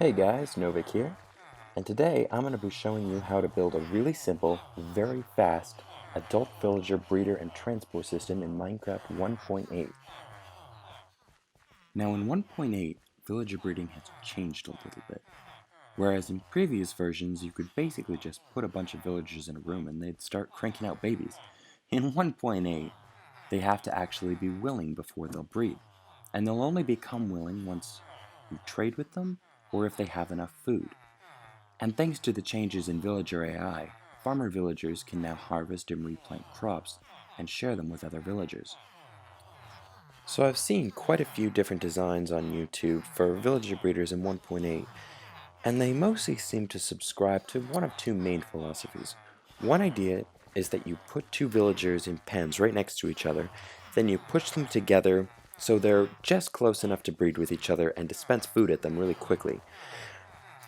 Hey guys, Novik here, and today I'm going to be showing you how to build a really simple, very fast adult villager breeder and transport system in Minecraft 1.8. Now in 1.8, villager breeding has changed a little bit. Whereas in previous versions you could basically just put a bunch of villagers in a room and they'd start cranking out babies. In 1.8, they have to actually be willing before they'll breed. And they'll only become willing once you trade with them or if they have enough food. And thanks to the changes in villager AI, farmer villagers can now harvest and replant crops and share them with other villagers. So I've seen quite a few different designs on YouTube for villager breeders in 1.8, and they mostly seem to subscribe to one of two main philosophies. One idea is that you put two villagers in pens right next to each other, then you push them together so they're just close enough to breed with each other and dispense food at them really quickly.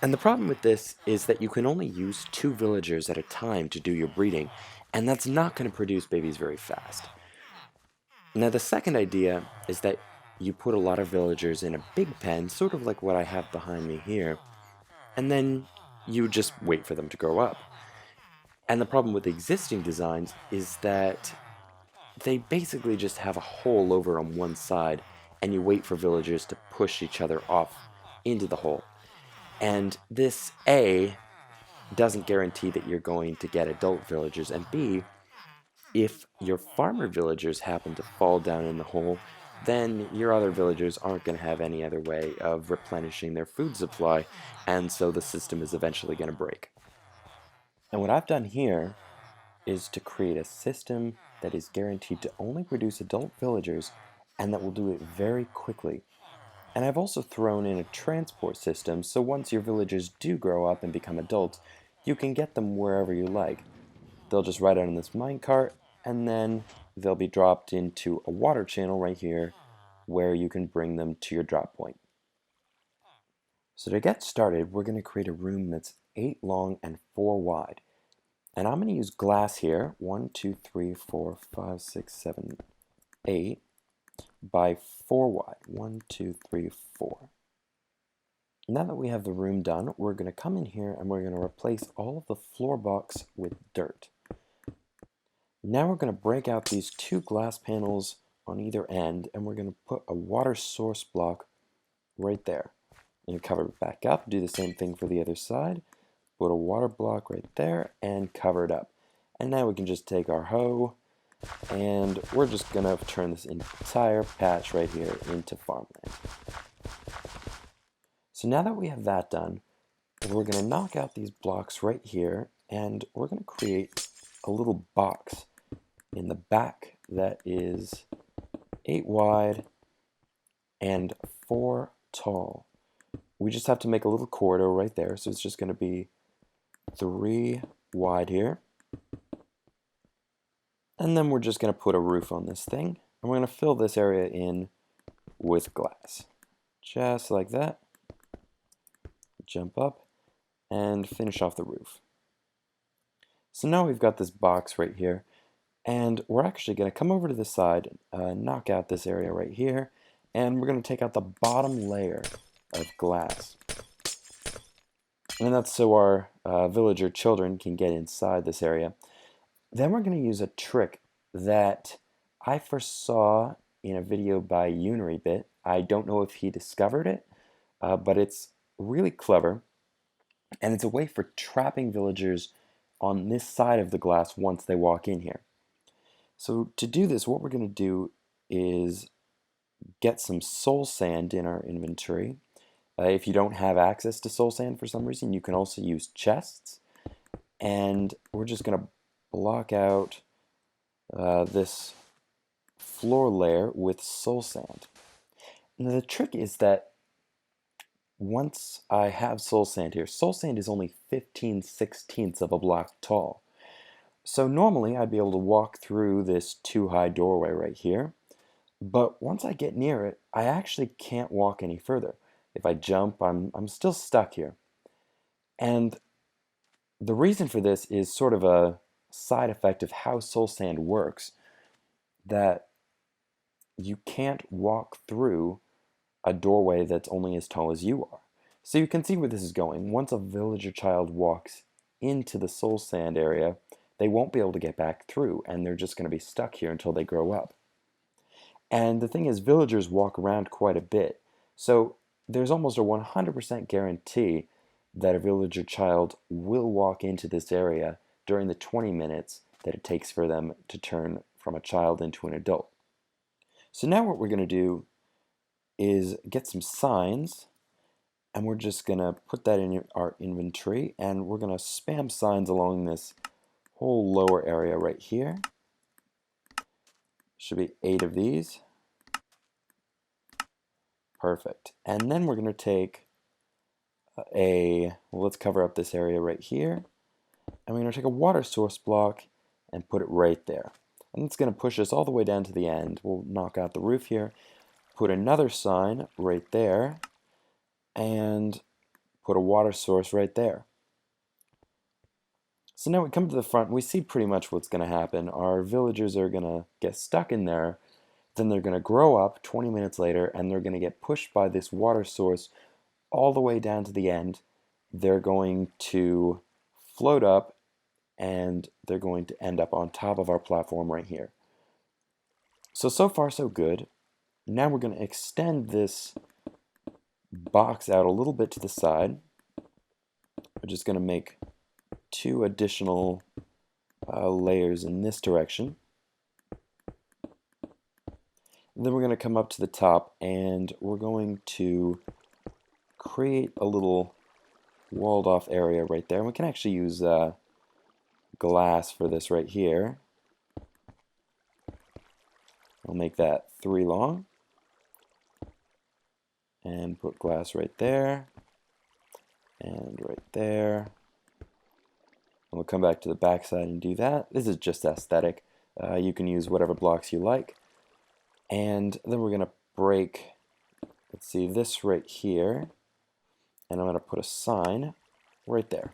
And the problem with this is that you can only use two villagers at a time to do your breeding, and that's not going to produce babies very fast. Now, the second idea is that you put a lot of villagers in a big pen, sort of like what I have behind me here, and then you just wait for them to grow up. And the problem with existing designs is that they basically just have a hole over on one side, and you wait for villagers to push each other off into the hole. And this doesn't guarantee that you're going to get adult villagers, and B, if your farmer villagers happen to fall down in the hole, then your other villagers aren't going to have any other way of replenishing their food supply, and so the system is eventually going to break. And what I've done here is to create a system that is guaranteed to only produce adult villagers and that will do it very quickly. And I've also thrown in a transport system, so once your villagers do grow up and become adults, you can get them wherever you like. They'll just ride out on this minecart, and then they'll be dropped into a water channel right here, where you can bring them to your drop point. So to get started, we're going to create a room that's 8 long and 4 wide. And I'm going to use glass here, 1, 2, 3, 4, 5, 6, 7, 8, by 4 wide, 1, 2, 3, 4. Now that we have the room done, we're going to come in here and we're going to replace all of the floor blocks with dirt. Now we're going to break out these 2 glass panels on either end, and we're going to put a water source block right there. And cover it back up, do the same thing for the other side, put a water block right there, and cover it up. And now we can just take our hoe, and we're just going to turn this entire patch right here into farmland. So now that we have that done, we're going to knock out these blocks right here, and we're going to create a little box in the back that is 8 wide and 4 tall. We just have to make a little corridor right there, so it's just going to be 3 wide here. And then we're just going to put a roof on this thing, and we're going to fill this area in with glass. Just like that. Jump up and finish off the roof. So now we've got this box right here, and we're actually going to come over to the side, knock out this area right here, and we're going to take out the bottom layer of glass. And that's so our villager children can get inside this area. Then we're going to use a trick that I first saw in a video by Unibit. I don't know if he discovered it, but it's really clever, and it's a way for trapping villagers on this side of the glass once they walk in here. So to do this, what we're going to do is get some soul sand in our inventory. If you don't have access to soul sand for some reason, you can also use chests. And we're just going to block out this floor layer with soul sand. Now the trick is that once I have soul sand here, soul sand is only 15/16 of a block tall. So normally I'd be able to walk through this 2-high doorway right here, but once I get near it, I actually can't walk any further. If I jump, I'm still stuck here. And the reason for this is sort of a side effect of how soul sand works, that you can't walk through a doorway that's only as tall as you are. So you can see where this is going. Once a villager child walks into the soul sand area, they won't be able to get back through, and they're just going to be stuck here until they grow up. And the thing is, villagers walk around quite a bit, so there's almost a 100% guarantee that a villager child will walk into this area during the 20 minutes that it takes for them to turn from a child into an adult. So now what we're going to do is get some signs, and we're just going to put that in our inventory, and we're going to spam signs along this whole lower area right here. Should be 8 of these. Perfect. And then we're going to take let's cover up this area right here, and we're going to take a water source block and put it right there. And it's going to push us all the way down to the end. We'll knock out the roof here, put another sign right there, and put a water source right there. So now we come to the front, and we see pretty much what's going to happen. Our villagers are going to get stuck in there, then they're going to grow up 20 minutes later, and they're going to get pushed by this water source all the way down to the end. They're going to float up, and they're going to end up on top of our platform right here. So far so good. Now we're going to extend this box out a little bit to the side. We're just going to make 2 additional layers in this direction. And then we're going to come up to the top, and we're going to create a little walled off area right there. And we can actually use glass for this right here. I'll make that 3 long and put glass right there and right there. And we'll come back to the back side and do that. This is just aesthetic. You can use whatever blocks you like. And then we're going to break, let's see, this right here. And I'm going to put a sign right there.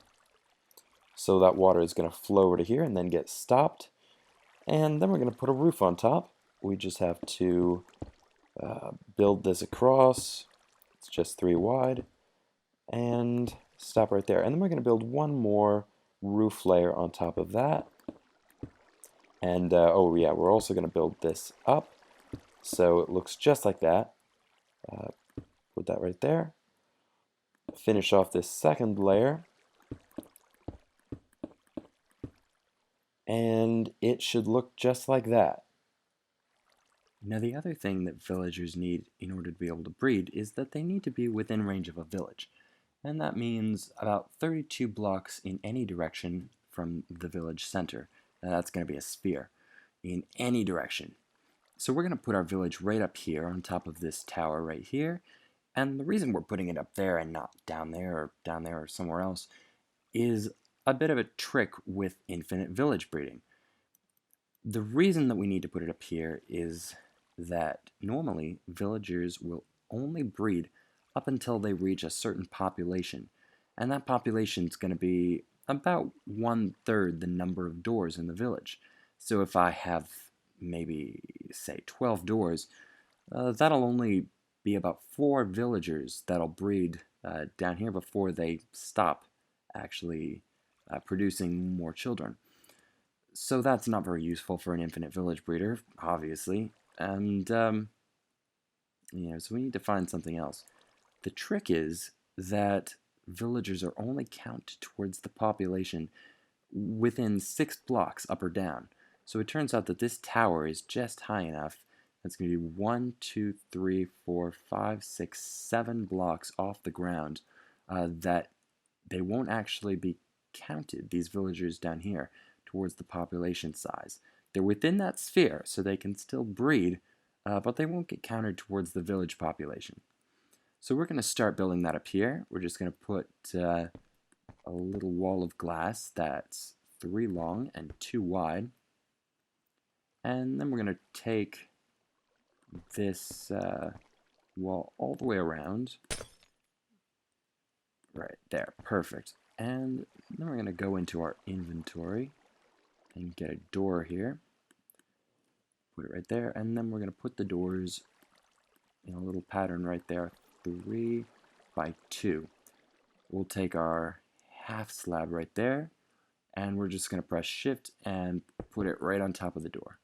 So that water is going to flow over to here and then get stopped. And then we're going to put a roof on top. We just have to build this across. It's just 3 wide. And stop right there. And then we're going to build one more roof layer on top of that. And oh yeah, we're also going to build this up so it looks just like that. Put that right there. Finish off this second layer. And it should look just like that. Now the other thing that villagers need in order to be able to breed is that they need to be within range of a village. And that means about 32 blocks in any direction from the village center. Now that's going to be a sphere in any direction. So we're going to put our village right up here on top of this tower right here. And the reason we're putting it up there and not down there or somewhere else is a bit of a trick with infinite village breeding. The reason that we need to put it up here is that normally villagers will only breed up until they reach a certain population, and that population is going to be about 1/3 the number of doors in the village. So if I have maybe, say, 12 doors, that'll only be about 4 villagers that'll breed down here before they stop actually producing more children. So that's not very useful for an infinite village breeder, obviously, and so we need to find something else. The trick is that villagers are only counted towards the population within 6 blocks up or down. So it turns out that this tower is just high enough. That's going to be 1, 2, 3, 4, 5, 6, 7 blocks off the ground that they won't actually be counted, these villagers down here, towards the population size. They're within that sphere, so they can still breed, but they won't get counted towards the village population. So we're going to start building that up here. We're just going to put a little wall of glass that's 3 long and 2 wide. And then we're going to take this wall all the way around. Right there, perfect. And then we're going to go into our inventory and get a door here. Put it right there, and then we're going to put the doors in a little pattern right there, 3 by 2. we'll take our half slab right there, and we're just going to press shift and put it right on top of the door.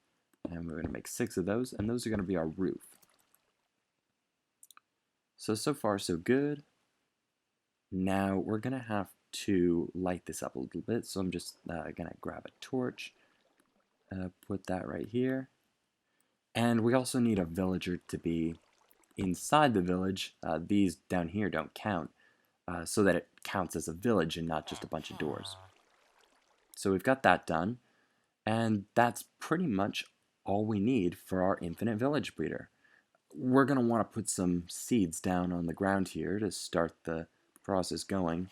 And we're going to make 6 of those, and those are going to be our roof. So far so good. Now we're going to have to light this up a little bit, so I'm just going to grab a torch, put that right here. And we also need a villager to be inside the village. These down here don't count, so that it counts as a village and not just a bunch of doors. So we've got that done, and that's pretty much all we need for our infinite village breeder. We're going to want to put some seeds down on the ground here to start the process going,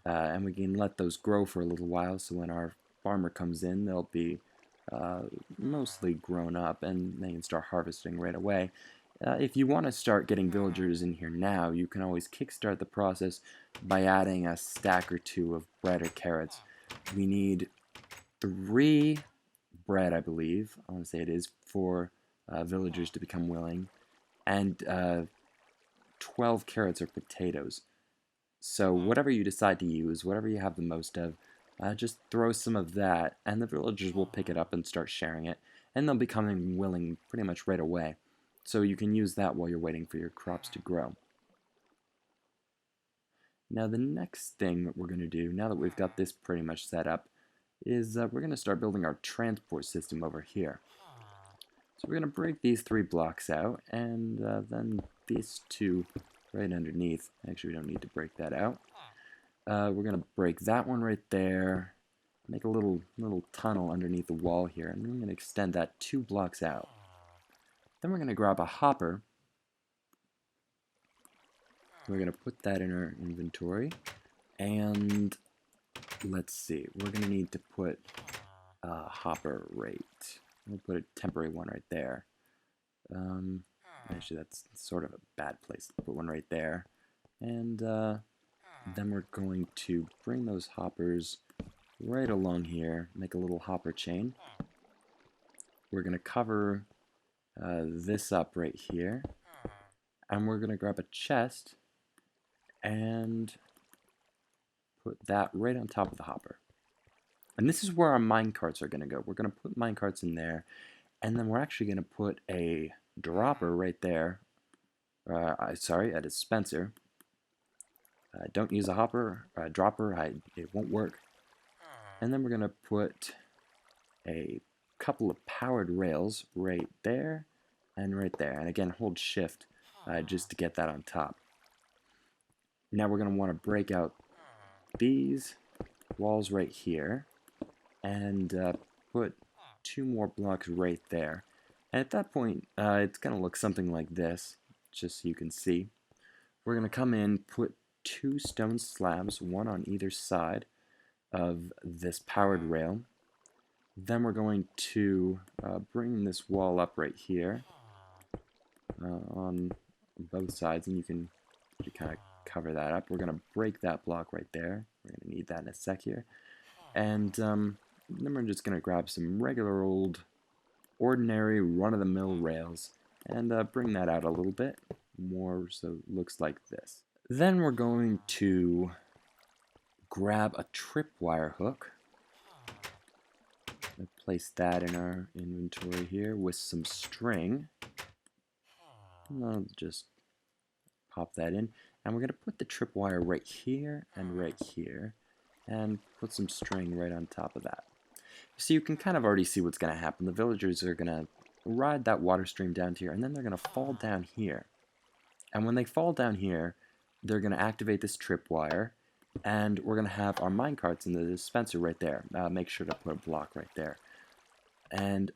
and we can let those grow for a little while, so when our farmer comes in, they'll be mostly grown up and they can start harvesting right away. If you want to start getting villagers in here now, you can always kickstart the process by adding a stack or 2 of bread or carrots. We need 3 bread, I believe, I want to say it is, for villagers to become willing, and 12 carrots or potatoes. So whatever you decide to use, whatever you have the most of, just throw some of that, and the villagers will pick it up and start sharing it, and they'll become willing pretty much right away. So you can use that while you're waiting for your crops to grow. Now the next thing that we're going to do, now that we've got this pretty much set up, is we're going to start building our transport system over here. So we're going to break these 3 blocks out, and then these 2 right underneath. Actually, we don't need to break that out. We're going to break that one right there, make a little tunnel underneath the wall here, and I'm going to extend that 2 blocks out. Then we're going to grab a hopper. We're going to put that in our inventory, and let's see, we're going to need to put a hopper right. We'll put a temporary one right there. Actually, that's sort of a bad place to put one right there. And then we're going to bring those hoppers right along here, make a little hopper chain. We're going to cover this up right here, and we're going to grab a chest and put that right on top of the hopper. And this is where our minecarts are going to go. We're going to put minecarts in there, and then we're actually going to put a dropper right there. Sorry, a dispenser. Don't use a hopper, a dropper, it won't work. And then we're going to put a couple of powered rails right there and right there. And again, hold shift just to get that on top. Now we're going to want to break out these walls right here and put 2 more blocks right there. And at that point, it's going to look something like this, just so you can see. We're going to come in, put 2 stone slabs, one on either side of this powered rail. Then we're going to bring this wall up right here on both sides, and you can kind of cover that up. We're going to break that block right there. We're going to need that in a sec here. And then we're just going to grab some regular old ordinary run-of-the-mill rails and bring that out a little bit more so it looks like this. Then we're going to grab a tripwire hook and place that in our inventory here with some string. And I'll just pop that in, and we're going to put the tripwire right here and put some string right on top of that. So you can kind of already see what's going to happen. The villagers are going to ride that water stream down to here, and then they're going to fall down here. And when they fall down here, they're going to activate this tripwire, and we're going to have our minecarts in the dispenser right there. Make sure to put a block right there. And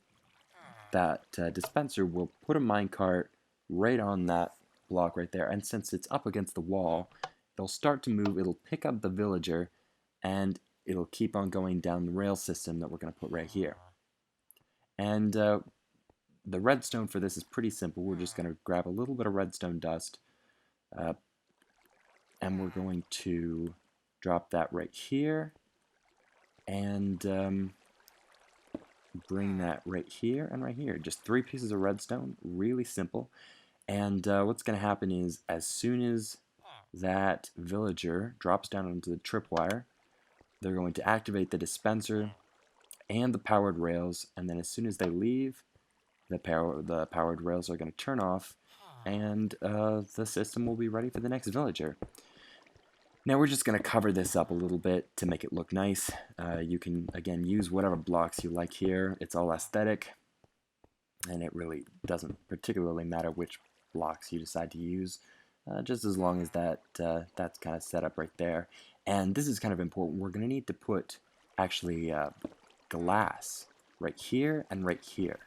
that dispenser will put a minecart right on that block right there, and since it's up against the wall, it'll start to move, it'll pick up the villager, and it'll keep on going down the rail system that we're going to put right here. And the redstone for this is pretty simple. We're just going to grab a little bit of redstone dust, and we're going to drop that right here, and bring that right here and right here. Just 3 pieces of redstone, really simple. And what's going to happen is, as soon as that villager drops down onto the tripwire. They're going to activate the dispenser and the powered rails, and then as soon as they leave, the powered rails are going to turn off, and the system will be ready for the next villager. Now we're just going to cover this up a little bit to make it look nice. You can, again, use whatever blocks you like here. It's all aesthetic, and it really doesn't particularly matter which blocks you decide to use, just as long as that's kind of set up right there. And this is kind of important. We're going to need to put actually glass right here and right here.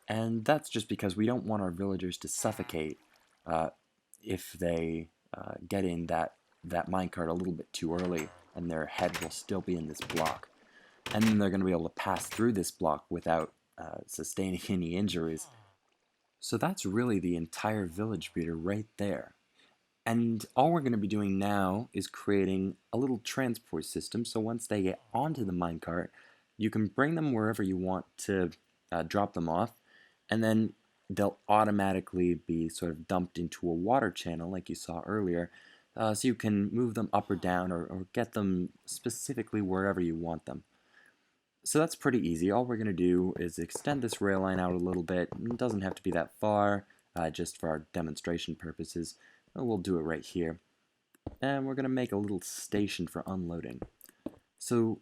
And that's just because we don't want our villagers to suffocate if they get in that minecart a little bit too early, and their head will still be in this block. And then they're going to be able to pass through this block without sustaining any injuries. So that's really the entire village breeder right there. And all we're going to be doing now is creating a little transport system, so once they get onto the minecart, you can bring them wherever you want to drop them off, and then they'll automatically be sort of dumped into a water channel like you saw earlier, so you can move them up or down or get them specifically wherever you want them. So that's pretty easy. All we're going to do is extend this rail line out a little bit. It doesn't have to be that far, just for our demonstration purposes. We'll do it right here. And we're going to make a little station for unloading. So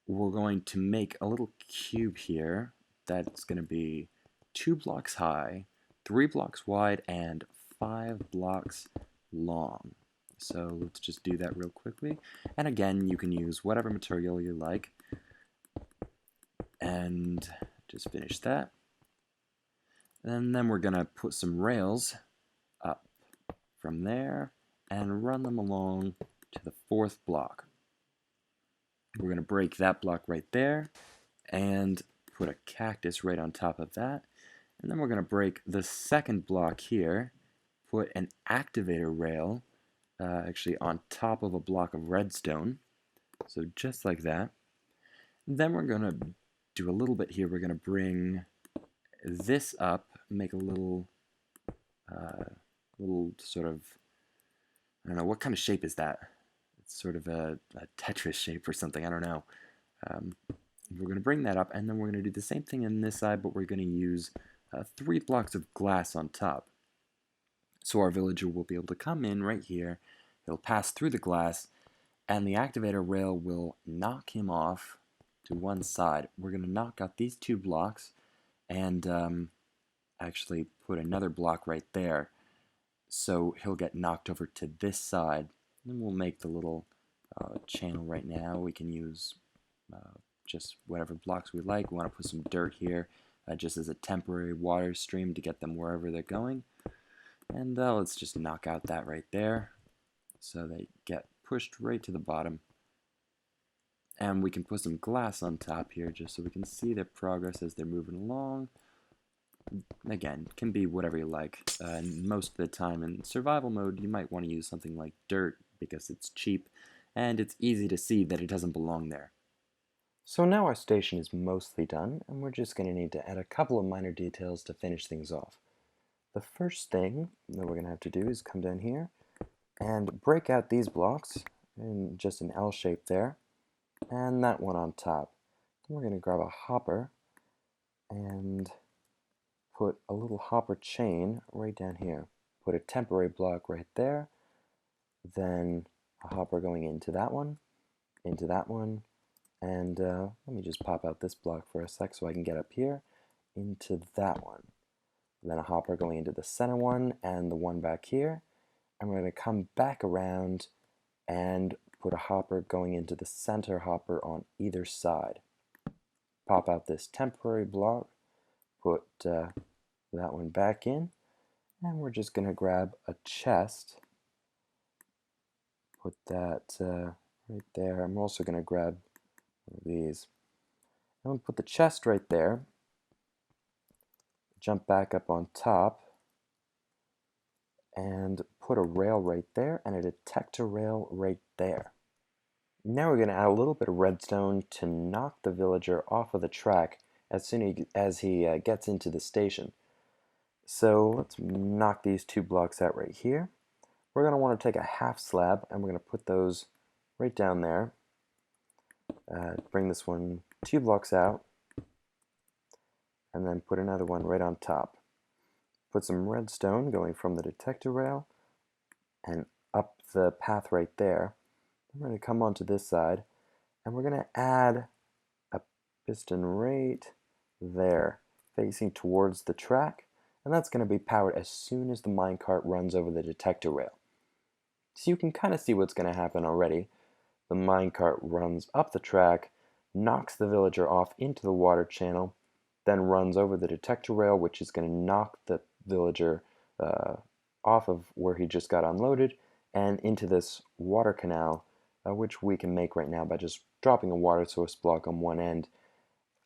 we're going to make a little cube here that's going to be 2 blocks high, 3 blocks wide, and 5 blocks long. So let's just do that real quickly. And again, you can use whatever material you like. And just finish that. And then we're going to put some rails up from there and run them along to the 4th block. We're going to break that block right there and put a cactus right on top of that. And then we're going to break the 2nd block here, put an activator rail actually on top of a block of redstone. So just like that. Then we're going to do a little bit here. We're going to bring this up, make a little sort of, I don't know, what kind of shape is that? It's sort of a Tetris shape or something, I don't know. We're going to bring that up, and then we're going to do the same thing on this side, but we're going to use 3 blocks of glass on top. So our villager will be able to come in right here, he'll pass through the glass, and the activator rail will knock him off to one side. We're going to knock out these 2 blocks and actually put another block right there, so he'll get knocked over to this side. And we'll make the little channel right now. We can use just whatever blocks we like. We want to put some dirt here just as a temporary water stream to get them wherever they're going. And let's just knock out that right there so they get pushed right to the bottom. And we can put some glass on top here just so we can see their progress as they're moving along. Again, can be whatever you like. And most of the time in survival mode, you might want to use something like dirt because it's cheap and it's easy to see that it doesn't belong there. So now our station is mostly done, and we're just going to need to add a couple of minor details to finish things off. The first thing that we're going to have to do is come down here and break out these blocks in just an L shape there, and that one on top. Then we're going to grab a hopper and put a little hopper chain right down here. Put a temporary block right there, then a hopper going into that one, and let me just pop out this block for a sec so I can get up here, into that one. Then a hopper going into the center one and the one back here, and we're going to come back around and put a hopper going into the center hopper on either side. Pop out this temporary block, put that one back in, and we're just going to grab a chest, put that right there. I'm also going to grab one of these. I'm going to put the chest right there, jump back up on top, and put a rail right there and a detector rail right there. Now we're going to add a little bit of redstone to knock the villager off of the track as soon as he gets into the station. So let's knock these 2 blocks out right here. we're going to want to take a half slab and we're going to put those right down there. Bring this one 2 blocks out and then put another one right on top. Put some redstone going from the detector rail and up the path right there. We're going to come onto this side and we're going to add a piston right there facing towards the track, and that's going to be powered as soon as the minecart runs over the detector rail. So you can kind of see what's going to happen already. The minecart runs up the track, knocks the villager off into the water channel, then runs over the detector rail, which is going to knock the villager off of where he just got unloaded and into this water canal, which we can make right now by just dropping a water source block on one end,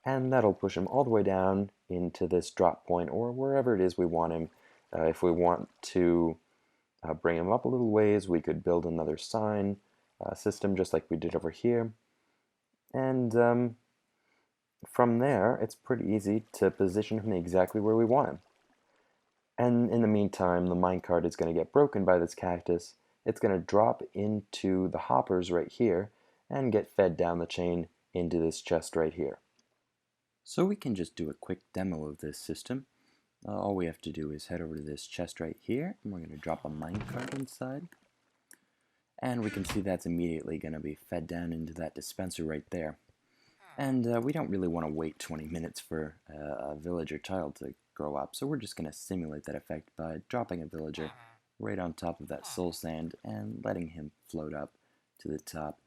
and that'll push him all the way down into this drop point or wherever it is we want him. If we want to bring him up a little ways, we could build another sign system just like we did over here, and from there it's pretty easy to position him exactly where we want him. And in the meantime, the minecart is going to get broken by this cactus. It's going to drop into the hoppers right here and get fed down the chain into this chest right here. So we can just do a quick demo of this system. All we have to do is head over to this chest right here, and we're going to drop a minecart inside. And we can see that's immediately going to be fed down into that dispenser right there. And we don't really want to wait 20 minutes for a villager child to grow up, so we're just going to simulate that effect by dropping a villager right on top of that soul sand and letting him float up to the top.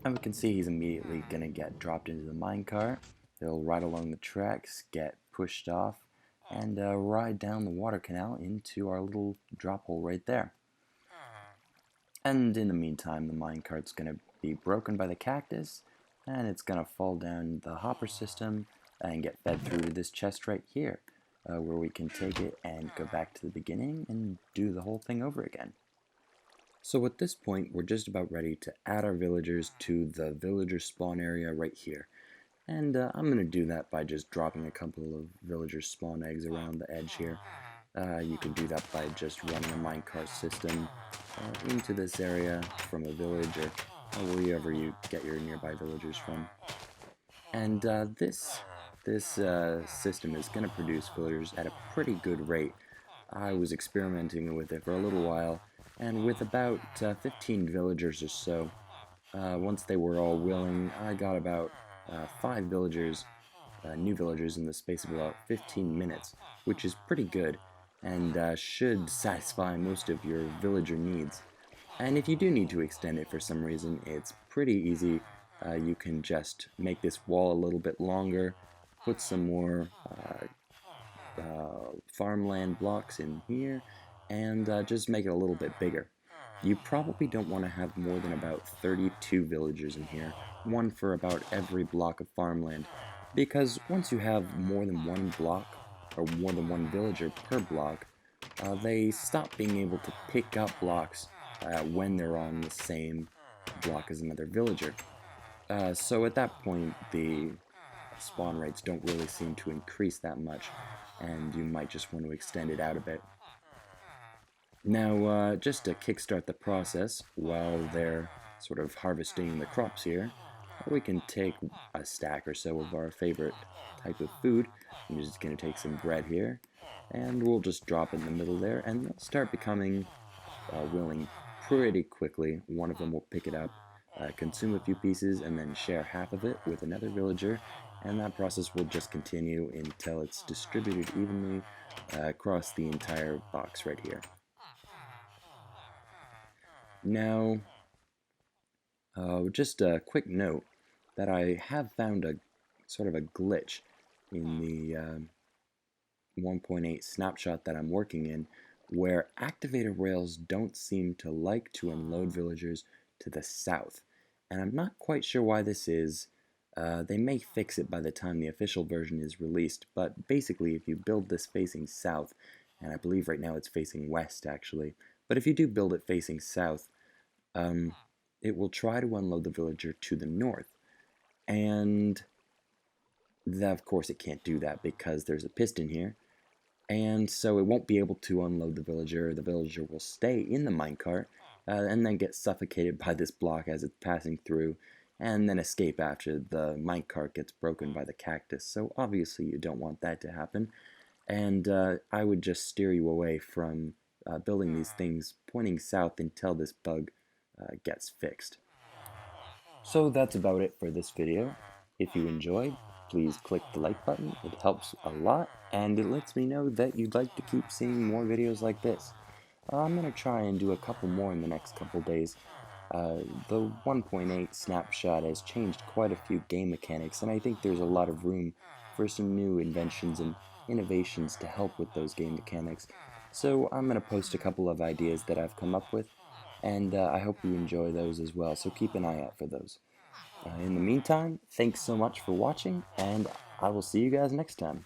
And we can see he's immediately going to get dropped into the minecart. He'll ride along the tracks, get pushed off, and ride down the water canal into our little drop hole right there. And in the meantime, the minecart's going to be broken by the cactus, and it's going to fall down the hopper system and get fed through this chest right here, where we can take it and go back to the beginning and do the whole thing over again. So at this point, we're just about ready to add our villagers to the villager spawn area right here. And I'm going to do that by just dropping a couple of villager spawn eggs around the edge here. You can do that by just running a minecart system into this area from a village or wherever you get your nearby villagers from. And this system is going to produce villagers at a pretty good rate. I was experimenting with it for a little while, and with about 15 villagers or so, once they were all willing, I got about 5 villagers, new villagers in the space of about 15 minutes, which is pretty good and should satisfy most of your villager needs. And if you do need to extend it for some reason, it's pretty easy. You can just make this wall a little bit longer, put some more farmland blocks in here, and just make it a little bit bigger. You probably don't want to have more than about 32 villagers in here, one for about every block of farmland, because once you have more than one block, or more than one villager per block, they stop being able to pick up blocks when they're on the same block as another villager. So at that point, the spawn rates don't really seem to increase that much, and you might just want to extend it out a bit. Now, just to kickstart the process, while they're sort of harvesting the crops here, we can take a stack or so of our favorite type of food. I'm just going to take some bread here, and we'll just drop it in the middle there, and they'll start becoming willing pretty quickly. One of them will pick it up, consume a few pieces, and then share half of it with another villager, and that process will just continue until it's distributed evenly across the entire box right here. Now, just a quick note that I have found a sort of a glitch in the 1.8 snapshot that I'm working in, where activator rails don't seem to like to unload villagers to the south. And I'm not quite sure why this is. They may fix it by the time the official version is released, but basically if you build this facing south, and I believe right now it's facing west actually, but if you do build it facing south, it will try to unload the villager to the north. And of course it can't do that because there's a piston here, and so it won't be able to unload the villager. The villager will stay in the minecart and then get suffocated by this block as it's passing through, and then escape after the minecart gets broken by the cactus. So obviously you don't want that to happen, and I would just steer you away from building these things pointing south until this bug gets fixed. So that's about it for this video. If you enjoyed, please click the like button. It helps a lot, and it lets me know that you'd like to keep seeing more videos like this. I'm going to try and do a couple more in the next couple days. The 1.8 snapshot has changed quite a few game mechanics, and I think there's a lot of room for some new inventions and innovations to help with those game mechanics. So I'm going to post a couple of ideas that I've come up with, and I hope you enjoy those as well, so keep an eye out for those. In the meantime, thanks so much for watching, and I will see you guys next time.